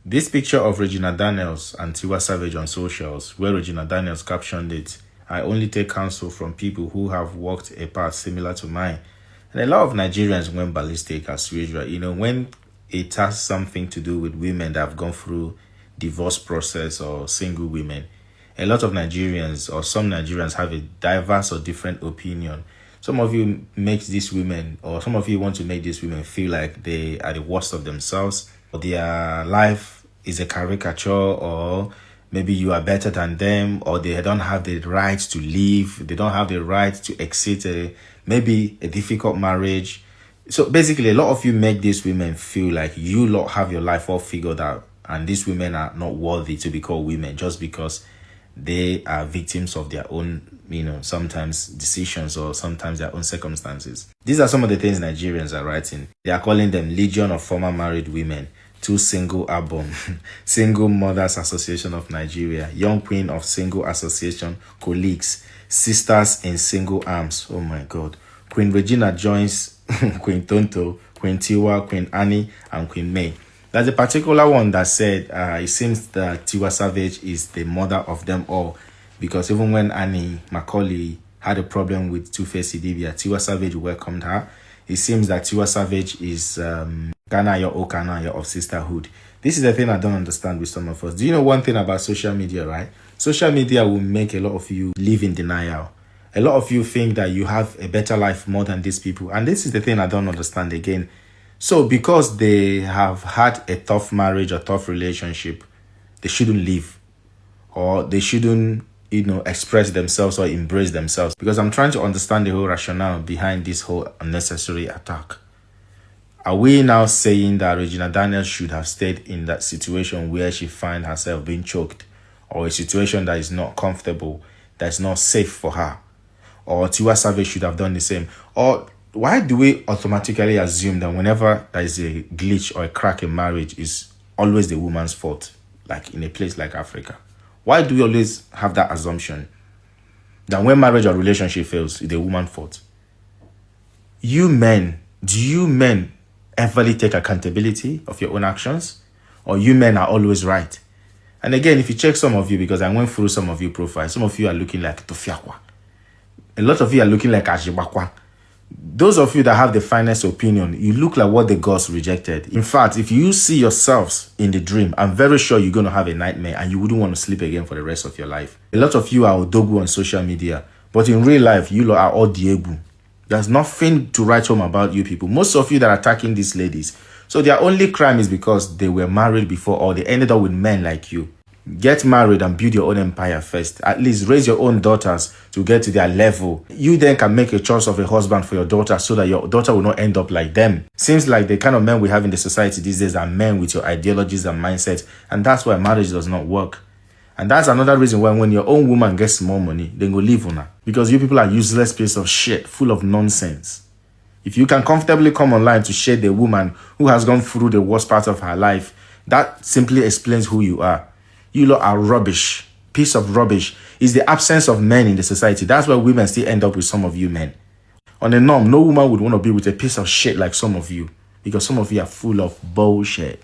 This picture of Regina Daniels and Tiwa Savage on socials, where Regina Daniels captioned it, "I only take counsel from people who have walked a path similar to mine." And a lot of Nigerians went ballistic as usual. When it has something to do with women that have gone through divorce process or single women, a lot of Nigerians or some Nigerians have a diverse or different opinion. Some of you make these women, or some of you want to make these women feel like they are the worst of themselves, or their life is a caricature, or maybe you are better than them, or they don't have the right to leave, they don't have the right to exit maybe a difficult marriage. So basically, a lot of you make these women feel like you lot have your life all figured out, and these women are not worthy to be called women just because they are victims of their own, sometimes decisions or sometimes their own circumstances. These are some of the things Nigerians are writing. They are calling them Legion of Former Married Women, Two Single Album, Single Mothers Association of Nigeria, Young Queen of Single Association, Colleagues, Sisters in Single Arms. Oh my God. Queen Regina joins Queen Tonto, Queen Tiwa, Queen Annie, and Queen May. There's a particular one that said it seems that Tiwa Savage is the mother of them all, because even when Annie Macaulay had a problem with Two-Face Idibia, Tiwa Savage welcomed her. It seems that Tiwa Savage is Ghana or Okana of sisterhood. This is the thing I don't understand with some of us. Do you know one thing about social media, right? Social media will make a lot of you live in denial. A lot of you think that you have a better life more than these people. And this is the thing I don't understand again. So because they have had a tough marriage or tough relationship, they shouldn't leave, or they shouldn't, express themselves or embrace themselves. Because I'm trying to understand the whole rationale behind this whole unnecessary attack. Are we now saying that Regina Daniels should have stayed in that situation where she finds herself being choked, or a situation that is not comfortable, that's not safe for her? Or Tiwa Savage should have done the same? Or why do we automatically assume that whenever there is a glitch or a crack in marriage, is always the woman's fault, like in a place like Africa? Why do we always have that assumption that when marriage or relationship fails, it's the woman's fault? Do you men ever take accountability of your own actions? Or you men are always right? And again, if you check some of you, because I went through some of your profiles, some of you are looking like Tofiakwa. A lot of you are looking like Ajibakwa. Those of you that have the finest opinion, you look like what the gods rejected. In fact, if you see yourselves in the dream, I'm very sure you're going to have a nightmare and you wouldn't want to sleep again for the rest of your life. A lot of you are Odogu on social media, but in real life, you lot are all Diegu. There's nothing to write home about you people. Most of you that are attacking these ladies, so their only crime is because they were married before, or they ended up with men like you. Get married and build your own empire first. At least raise your own daughters to get to their level. You then can make a choice of a husband for your daughter so that your daughter will not end up like them. Seems like the kind of men we have in the society these days are men with your ideologies and mindsets. And that's why marriage does not work. And that's another reason why when your own woman gets more money, then go live on her. Because you people are useless piece of shit, full of nonsense. If you can comfortably come online to shade the woman who has gone through the worst part of her life, that simply explains who you are. You lot are rubbish. Piece of rubbish. Is the absence of men in the society. That's why women still end up with some of you men. On the norm, no woman would want to be with a piece of shit like some of you. Because some of you are full of bullshit.